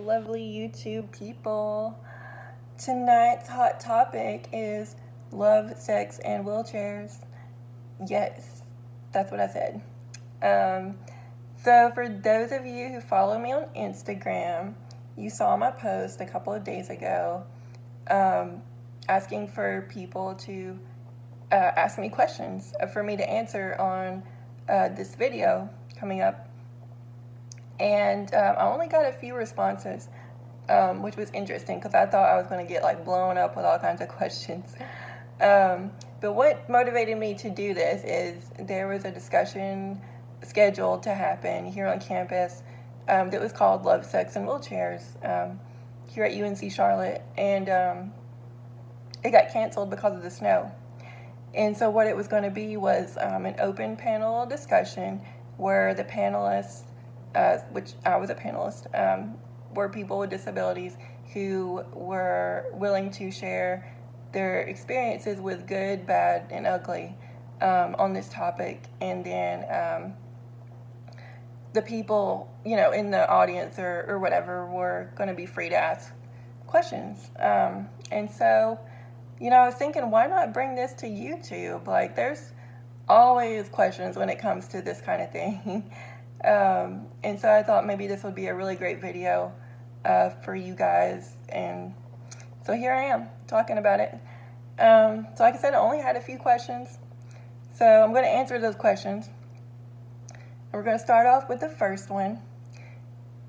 lovely YouTube people. Tonight's hot topic is love, sex, and wheelchairs. Yes, that's what I said. So for those of you who follow me on Instagram, you saw my post a couple of days ago asking for people to ask me questions for me to answer on this video coming up. And I only got a few responses, which was interesting because I thought I was going to get like blown up with all kinds of questions. But what motivated me to do this is there was a discussion scheduled to happen here on campus that was called Love, Sex, and Wheelchairs here at UNC Charlotte. And it got canceled because of the snow. And so what it was going to be was an open panel discussion where the panelists, which I was a panelist, were people with disabilities who were willing to share their experiences with good, bad, and ugly on this topic. And then the people, in the audience or whatever were going to be free to ask questions. And so, I was thinking, why not bring this to YouTube? Like, there's always questions when it comes to this kind of thing. And so I thought maybe this would be a really great video for you guys. And so here I am talking about it. So like I said, I only had a few questions. So I'm going to answer those questions. We're going to start off with the first one.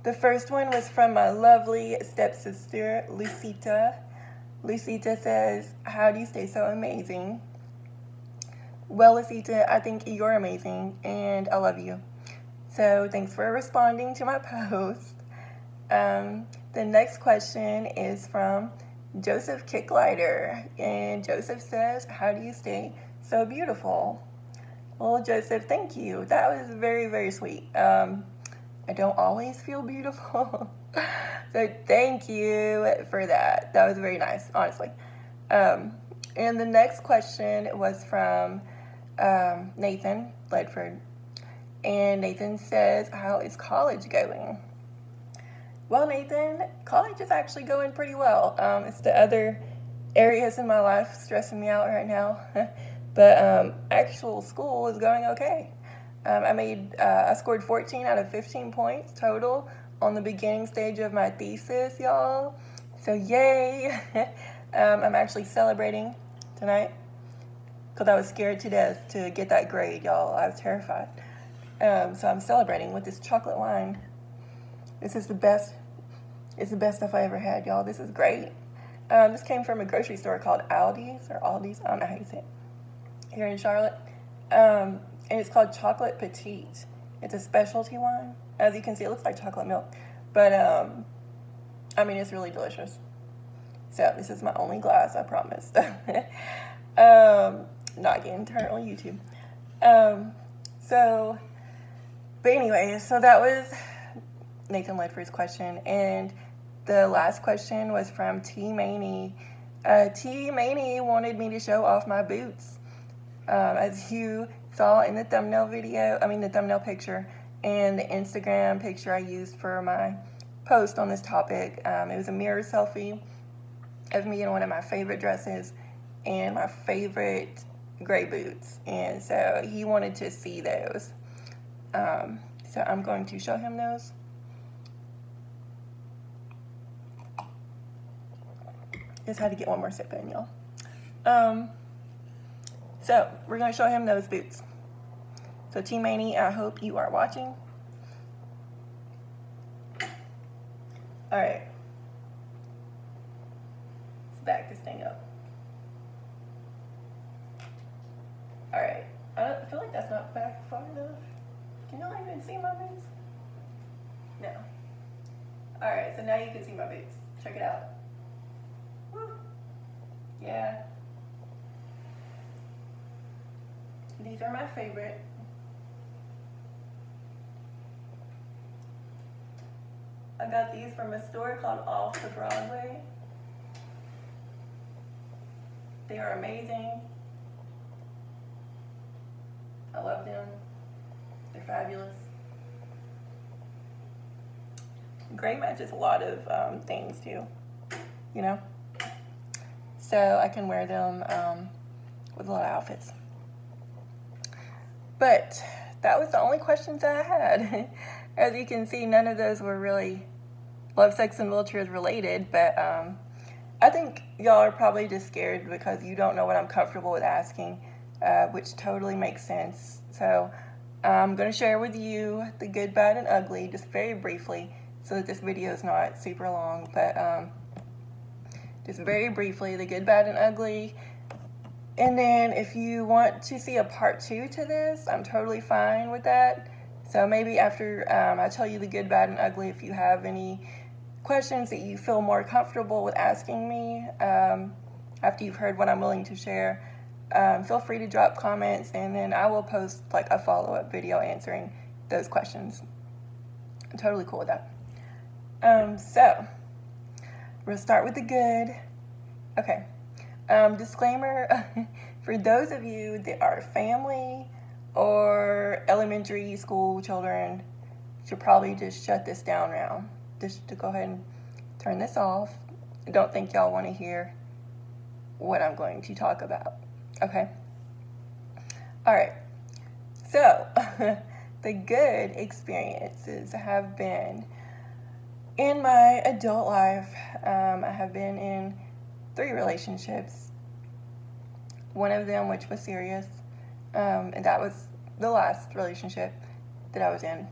The first one was from my lovely stepsister, Lucita. Lucita says, how do you stay so amazing? Well, Lucita, I think you're amazing and I love you. So thanks for responding to my post. The next question is from Joseph Kicklighter. And Joseph says, how do you stay so beautiful? Well, Joseph, thank you. That was very, very sweet. I don't always feel beautiful. So thank you for that. That was very nice, honestly. And the next question was from Nathan Ledford. And Nathan says, how is college going? Well, Nathan, college is actually going pretty well. It's the other areas in my life stressing me out right now. But actual school is going okay. I scored 14 out of 15 points total on the beginning stage of my thesis, y'all. So yay. I'm actually celebrating tonight because I was scared to death to get that grade, y'all. I was terrified. So I'm celebrating with this chocolate wine. This is the best. It's the best stuff I ever had, y'all. This is great. This came from a grocery store called Aldi's. I don't know how you say it, here in Charlotte. And it's called Chocolate Petite. It's a specialty wine. As you can see, it looks like chocolate milk. But, it's really delicious. So this is my only glass, I promise. Not getting turned on YouTube. But anyway, so that was Nathan Ledford's question. And the last question was from T. Maney. T. Maney wanted me to show off my boots. As you saw in the thumbnail picture and the Instagram picture I used for my post on this topic. It was a mirror selfie of me in one of my favorite dresses and my favorite gray boots. And so he wanted to see those. So I'm going to show him those. Just had to get one more sip in, y'all. So we're going to show him those boots. So T. Maney, I hope you are watching. All right. Let's back this thing up. All right. I feel like that's not back far enough. Can y'all even see my boots? No. All right. So now you can see my boots. Check it out. Woo. Yeah. These are my favorite. I got these from a store called Off the Broadway. They are amazing. I love them. They're fabulous. gray matches a lot of things too, you know? So I can wear them with a lot of outfits. But that was the only questions I had. As you can see, none of those were really love, sex, and wheelchairs related, but I think y'all are probably just scared because you don't know what I'm comfortable with asking, which totally makes sense. So I'm going to share with you the good, bad, and ugly just very briefly so that this video is not super long, but just very briefly, the good, bad, and ugly. And then if you want to see a part 2 to this, I'm totally fine with that. So maybe after I tell you the good, bad, and ugly, if you have any questions that you feel more comfortable with asking me after you've heard what I'm willing to share, feel free to drop comments, and then I will post like a follow-up video answering those questions. I'm totally cool with that. So we'll start with the good. Okay. Disclaimer, for those of you that are family or elementary school children, should probably just shut this down now. Just to go ahead and turn this off. I don't think y'all want to hear what I'm going to talk about. Okay? Alright. So, the good experiences have been in my adult life. I have been in 3 relationships. One of them which was serious, and that was the last relationship that I was in.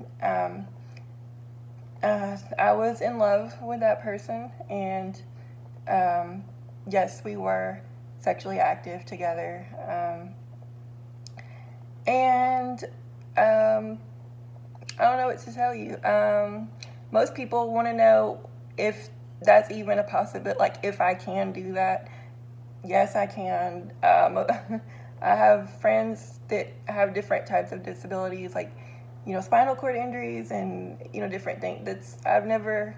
I was in love with that person, and yes, we were sexually active together. And I don't know what to tell you. Most people want to know if that's even a possibility, like if I can do that. Yes, I can. I have friends that have different types of disabilities, like, spinal cord injuries and, different things. I've never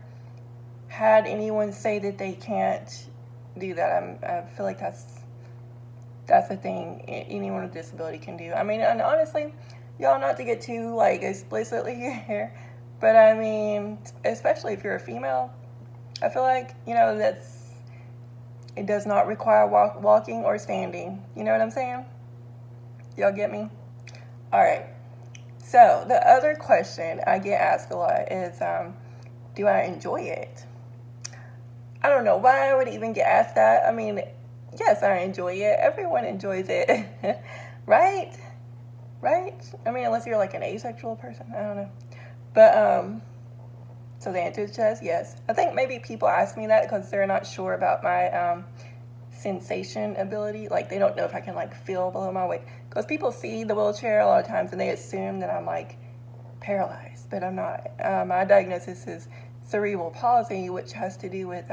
had anyone say that they can't do that. I feel like that's a thing anyone with a disability can do. I mean, and honestly, y'all, not to get too, like, explicitly here, but I mean, especially if you're a female, I feel like, it does not require walking or standing. You know what I'm saying? Y'all get me? All right. So the other question I get asked a lot is, do I enjoy it? I don't know why I would even get asked that. I mean, yes, I enjoy it. Everyone enjoys it. Right? Right? I mean, unless you're like an asexual person. I don't know. But, so the answer is yes. I think maybe people ask me that because they're not sure about my sensation ability. Like, they don't know if I can, like, feel below my weight. Because people see the wheelchair a lot of times and they assume that I'm, like, paralyzed. But I'm not. My diagnosis is cerebral palsy, which has to do with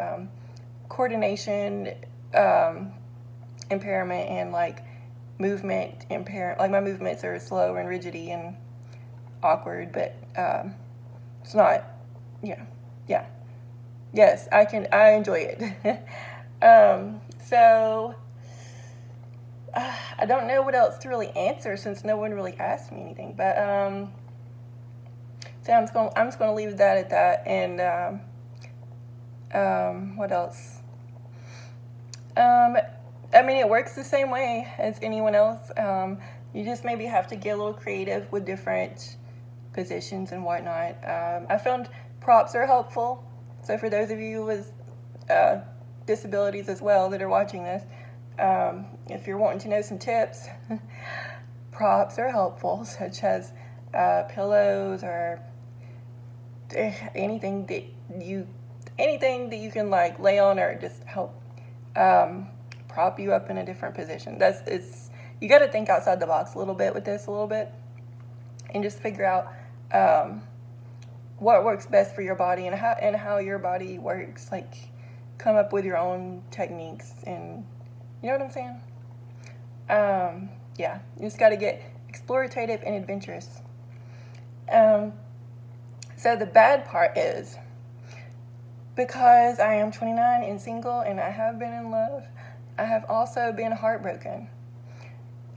coordination impairment and, like, movement impairment. Like, my movements are slow and rigidity and awkward, but it's not. Yeah. Yes, I enjoy it. So, I don't know what else to really answer since no one really asked me anything, but, so I'm just gonna leave that at that, and, what else? I mean, it works the same way as anyone else. You just maybe have to get a little creative with different positions and whatnot. I found props are helpful. So for those of you with disabilities as well that are watching this, if you're wanting to know some tips, props are helpful, such as pillows or anything that you can like lay on or just help prop you up in a different position. You got to think outside the box a little bit with this, and just figure out what works best for your body and how your body works. Like, come up with your own techniques, and you know what I'm saying? Yeah, you just got to get explorative and adventurous. So the bad part is, because I am 29 and single and I have been in love, I have also been heartbroken.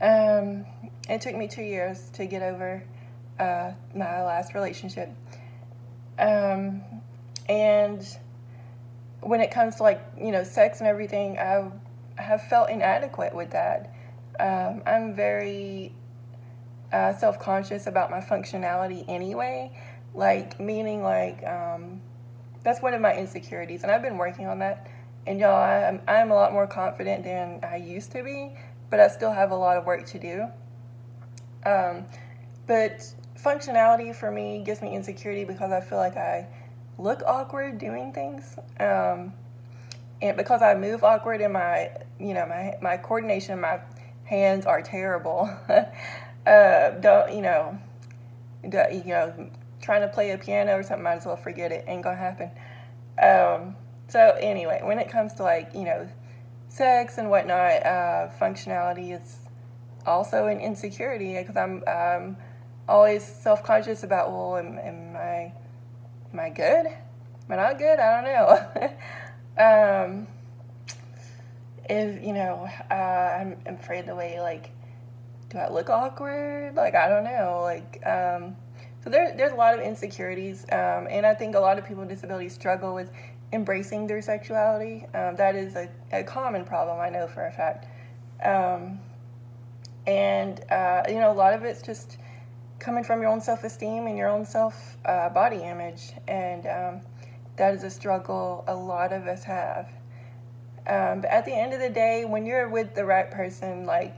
It took me 2 years to get over my last relationship. And when it comes to like, sex and everything, I have felt inadequate with that. I'm very self-conscious about my functionality anyway, like meaning like that's one of my insecurities, and I've been working on that. And y'all, I'm a lot more confident than I used to be, but I still have a lot of work to do. But functionality for me gives me insecurity because I feel like I look awkward doing things, and because I move awkward and my coordination, my hands are terrible. Trying to play a piano or something, might as well forget it. Ain't gonna happen. So anyway, when it comes to like, sex and whatnot, functionality is also an insecurity because I'm always self-conscious about, well, am I good? Am I not good? I don't know. I'm afraid the way, like, do I look awkward? Like, I don't know. Like, so there's a lot of insecurities, and I think a lot of people with disabilities struggle with embracing their sexuality. That is a common problem, I know for a fact. A lot of it's just coming from your own self-esteem and your own body image, and that is a struggle a lot of us have. But at the end of the day, when you're with the right person, like,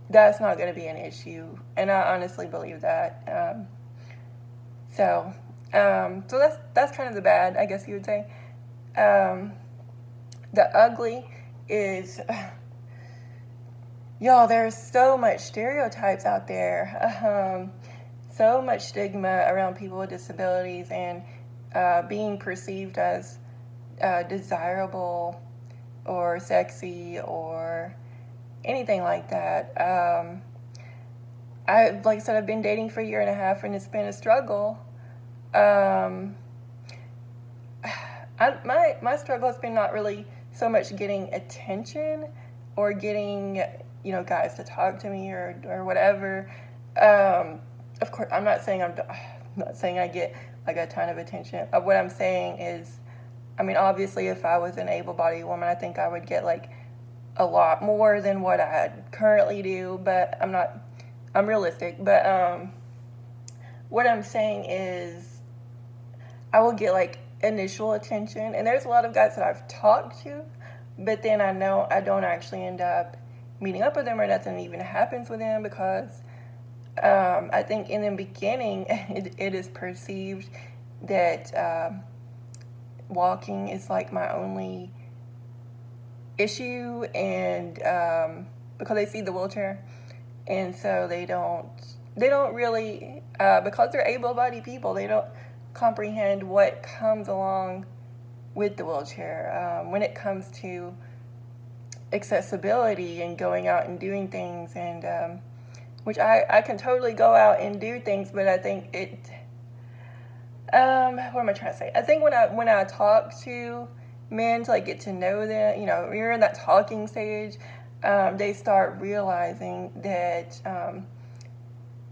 that's not going to be an issue, and I honestly believe that. So that's kind of the bad, I guess you would say. The ugly is, y'all, there's so much stereotypes out there, so much stigma around people with disabilities and being perceived as desirable or sexy or anything like that. Like I said, I've been dating for a year and a half, and it's been a struggle. My struggle has been not really so much getting attention or getting, guys to talk to me or whatever. Of course, I'm not saying I get like a ton of attention. What I'm saying is, obviously, if I was an able-bodied woman, I think I would get like a lot more than what I currently do, but I'm realistic. But what I'm saying is I will get like initial attention, and there's a lot of guys that I've talked to, but then I know I don't actually end up meeting up with them or nothing even happens with them because I think in the beginning it is perceived that walking is like my only issue, and because they see the wheelchair, and so they don't really because they're able-bodied people, they don't comprehend what comes along with the wheelchair when it comes to accessibility and going out and doing things, and which I can totally go out and do things, but I think what am I trying to say? I think when I talk to men to like get to know them, you're in that talking stage, they start realizing that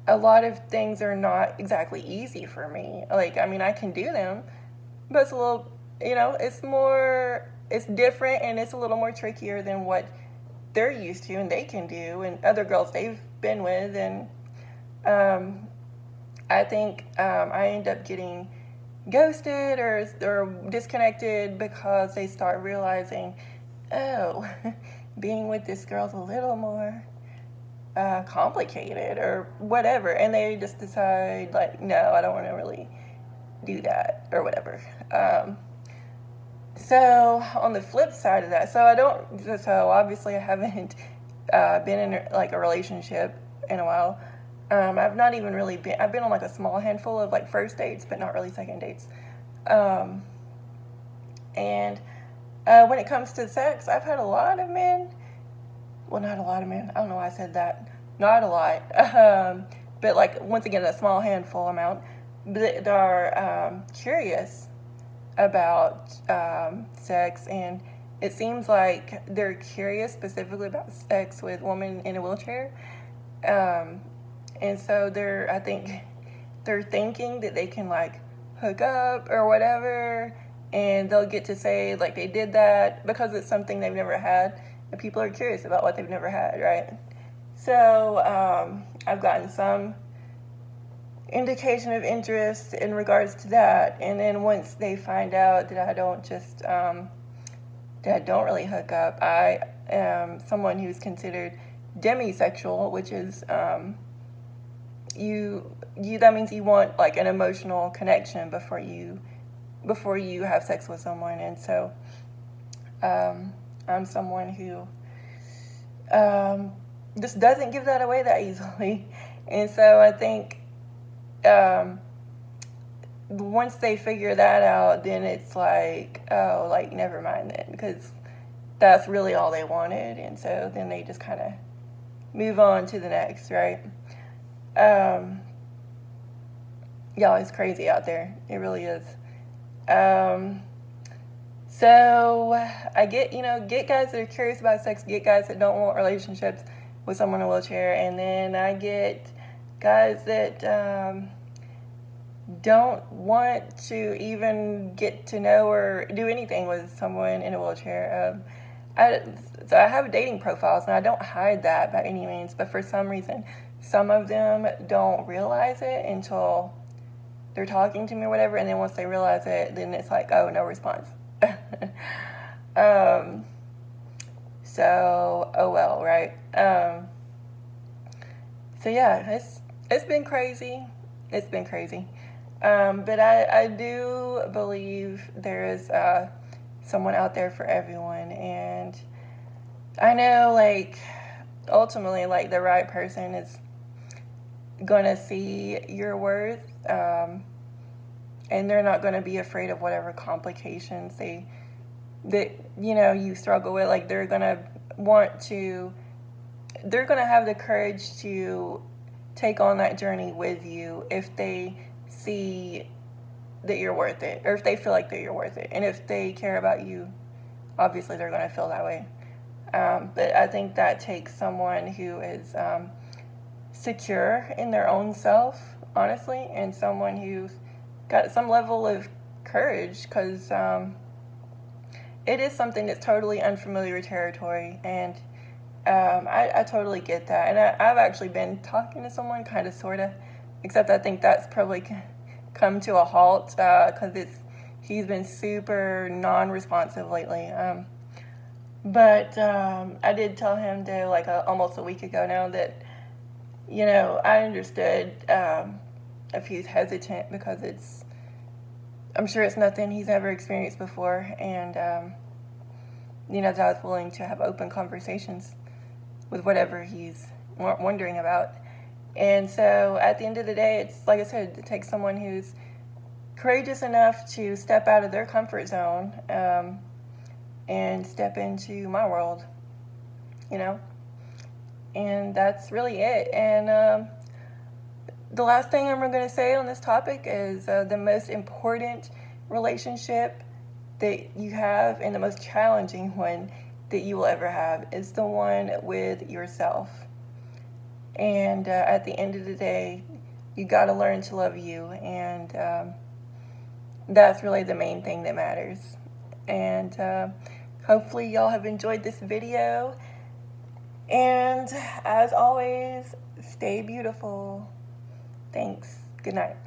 a lot of things are not exactly easy for me. Like, I can do them, but it's a little, it's different, and it's a little more trickier than what they're used to and they can do, and other girls they've been with, and I think I end up getting ghosted or disconnected because they start realizing, oh, being with this girl's a little more complicated or whatever, and they just decide like, no, I don't want to really do that or whatever. So on the flip side of that, so obviously I haven't been in like a relationship in a while. I've not even really I've been on like a small handful of like first dates, but not really second dates. And when it comes to sex, I've had a lot of men. Well, not a lot of men. I don't know why I said that. Not a lot. But like, once again, a small handful amount that are curious about sex, and it seems like they're curious specifically about sex with women in a wheelchair. And so I think they're thinking that they can like hook up or whatever, and they'll get to say like they did that because it's something they've never had, and people are curious about what they've never had, right? So I've gotten some indication of interest in regards to that, and then once they find out that I don't really hook up, I am someone who's considered demisexual, which is that means you want like an emotional connection before you have sex with someone. And so I'm someone who just doesn't give that away that easily. And so I think once they figure that out, then it's like, oh, like, never mind then, because that's really all they wanted. And so then they just kind of move on to the next, right? Y'all, it's crazy out there. It really is. So I get guys that are curious about sex, get guys that don't want relationships with someone in a wheelchair, and then I get guys that don't want to even get to know or do anything with someone in a wheelchair. So I have dating profiles, and I don't hide that by any means, but for some reason, some of them don't realize it until they're talking to me or whatever, and then once they realize it, then it's like, oh, no response. So, oh well, right? So yeah, it's been crazy. It's been crazy. But I do believe there is someone out there for everyone, and I know, like, ultimately, like, the right person is gonna see your worth, and they're not gonna be afraid of whatever complications that you struggle with. Like, they're gonna have the courage to take on that journey with you if they see that you're worth it, or if they feel like that you're worth it, and if they care about you, obviously they're gonna feel that way. But I think that takes someone who is secure in their own self, honestly, and someone who's got some level of courage, because it is something that's totally unfamiliar territory, and I totally get that. And I've actually been talking to someone, kind of, sort of, except I think that's probably come to a halt because he's been super non-responsive lately. But I did tell him, though, like almost a week ago now, that I understood if he's hesitant, because I'm sure it's nothing he's ever experienced before, and that I was willing to have open conversations with whatever he's wondering about. And so at the end of the day, it's like I said, it takes someone who's courageous enough to step out of their comfort zone and step into my world, and that's really it. And the last thing I'm going to say on this topic is the most important relationship that you have, and the most challenging one that you will ever have, is the one with yourself. And at the end of the day, you got to learn to love you, and that's really the main thing that matters. And hopefully y'all have enjoyed this video, and as always, stay beautiful. Thanks. Good night.